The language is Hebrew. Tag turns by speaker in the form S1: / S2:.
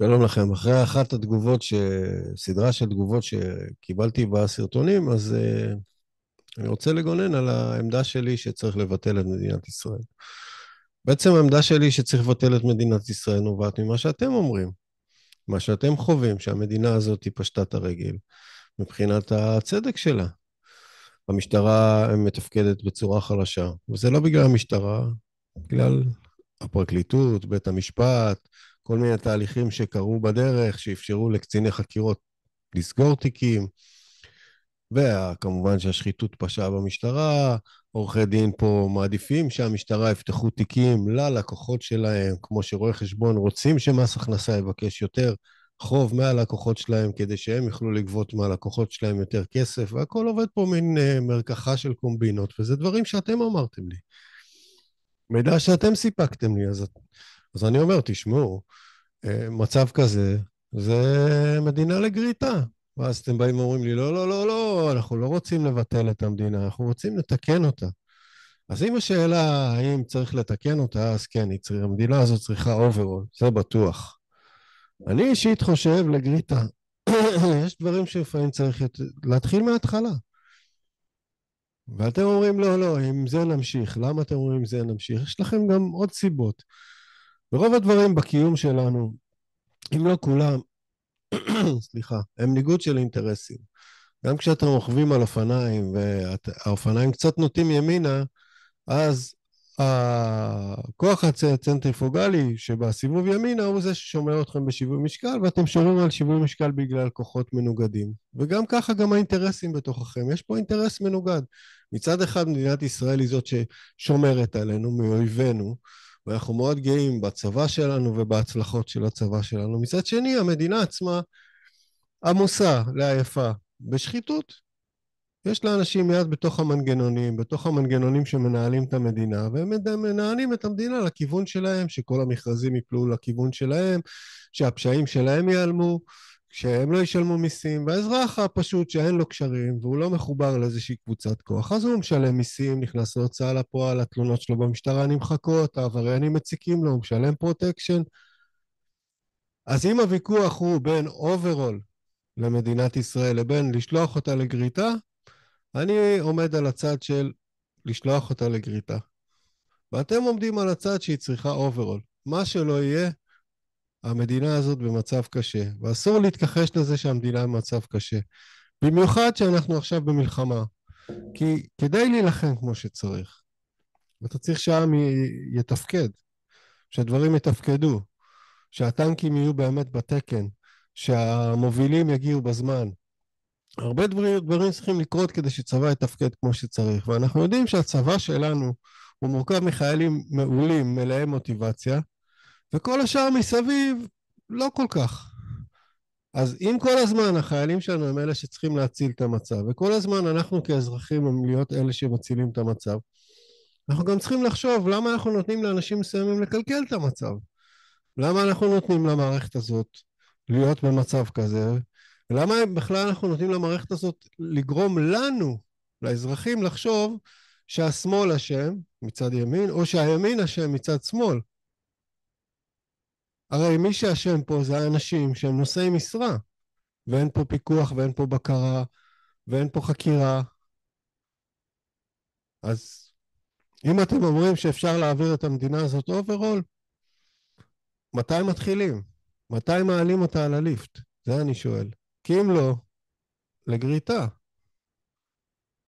S1: שלום לכם. אחרי אחת התגובות, סדרה של תגובות שקיבלתי בסרטונים, אז אני רוצה לגונן על העמדה שלי שצריך לבטל את מדינת ישראל. בעצם העמדה שלי שצריך לבטל את מדינת ישראל נובעת ממה שאתם אומרים, מה שאתם חווים, שהמדינה הזאת היא פשטה את הרגל מבחינת הצדק שלה. המשטרה מתפקדת בצורה חלשה, וזה לא בגלל המשטרה, בגלל הפרקליטות, בית המשפט, כל מיני תהליכים שקרו בדרך, שאפשרו לקציני חקירות לסגור תיקים, וכמובן שהשחיתות פשעה במשטרה, עורכי דין פה מעדיפים שהמשטרה יפתחו תיקים ללקוחות שלהם, כמו שרואי חשבון רוצים שמס הכנסה יבקש יותר חוב מהלקוחות שלהם, כדי שהם יוכלו לגבות מהלקוחות שלהם יותר כסף, והכל עובד פה מין מרקחה של קומבינות, וזה דברים שאתם אמרתם לי. מידע שאתם סיפקתם לי, אז אני אומר, תשמעו, מצב כזה, זה מדינה לגריטה. ואז אתם באים ואומרים לי, לא, לא, לא, לא, אנחנו לא רוצים לבטל את המדינה, אנחנו רוצים לתקן אותה. אז אם השאלה האם צריך לתקן אותה, אז כן, המדינה הזאת צריכה אוברול, זה בטוח. אני אישית חושב לגריטה. יש דברים שלפעמים צריך להתחיל מההתחלה. ואתם אומרים, לא, לא, עם זה נמשיך. למה אתם אומרים עם זה נמשיך? יש לכם גם עוד סיבות. ורוב הדברים בקיום שלנו, אם לא כולם, סליחה, הם ניגוד של אינטרסים. גם כשאתם רוכבים על אופניים והאופניים קצת נוטים ימינה, אז הכוח הצנטריפוגלי שבסיבוב ימינה הוא זה ששומר אתכם בשיווי משקל, ואתם שומרים על שיווי משקל בגלל כוחות מנוגדים. וגם ככה גם האינטרסים בתוככם, יש פה אינטרס מנוגד. מצד אחד מדינת ישראל היא זאת ששומרת עלינו מאויבינו, ואנחנו מאוד גאים בצבא שלנו ובהצלחות של הצבא שלנו. מצד שני, המדינה עצמה עמוסה לעייפה בשחיתות. יש לאנשים יד בתוך המנגנונים שמנהלים את המדינה, והם מנהלים את המדינה לכיוון שלהם, שכל המכרזים יפלו לכיוון שלהם, שהפשעים שלהם ייעלמו, שהם לא ישלמו מיסים, והאזרח הפשוט שאין לו קשרים, והוא לא מחובר לאיזושהי קבוצת כוח, אז הוא משלם מיסים, נכנס להוצאה לפועל, התלונות שלו במשטרה נמחקות, העבריינים מציקים לו, הוא משלם פרוטקשן. אז אם הוויכוח הוא בין אוברול למדינת ישראל לבין לשלוח אותה לגריטה, אני עומד על הצד של לשלוח אותה לגריטה. ואתם עומדים על הצד שהיא צריכה אוברול. מה שלא יהיה, המדינה הזאת במצב קשה. ואסור להתכחש לזה שהמדינה במצב קשה. במיוחד שאנחנו עכשיו במלחמה. כי כדי להילחם כמו שצריך, אתה צריך שהעם יתפקד, שהדברים יתפקדו, שהטנקים יהיו באמת בתקן, שהמובילים יגיעו בזמן, הרבה דברים צריכים לקרות כדי שצבא יתפקד כמו שצריך, ואנחנו יודעים שהצבא שלנו הוא מורכב מחיילים מעולים, מלאי מוטיבציה, וכל השאר מסביב לא כל כך. אז אם כל הזמן החיילים שלנו הם אלה שצריכים להציל את המצב, וכל הזמן אנחנו כאזרחים הם להיות אלה שמצילים את המצב, אנחנו גם צריכים לחשוב למה אנחנו נותנים לאנשים מסוימים לקלקל את המצב. למה אנחנו נותנים למערכת הזאת להיות במצב כזה, ולמה בכלל אנחנו נותנים למערכת הזאת לגרום לנו, לאזרחים, לחשוב שהשמאל אשם מצד ימין, או שהימין אשם מצד שמאל. הרי מי שאשם פה זה האנשים שהם נושאי משרה, ואין פה פיקוח ואין פה בקרה, ואין פה חקירה. אז אם אתם אומרים שאפשר להעביר את המדינה הזאת אוברול, מתי מתחילים? מתי מעלים אותה על הליפט? זה אני שואל. כי אם לא, לגריטה.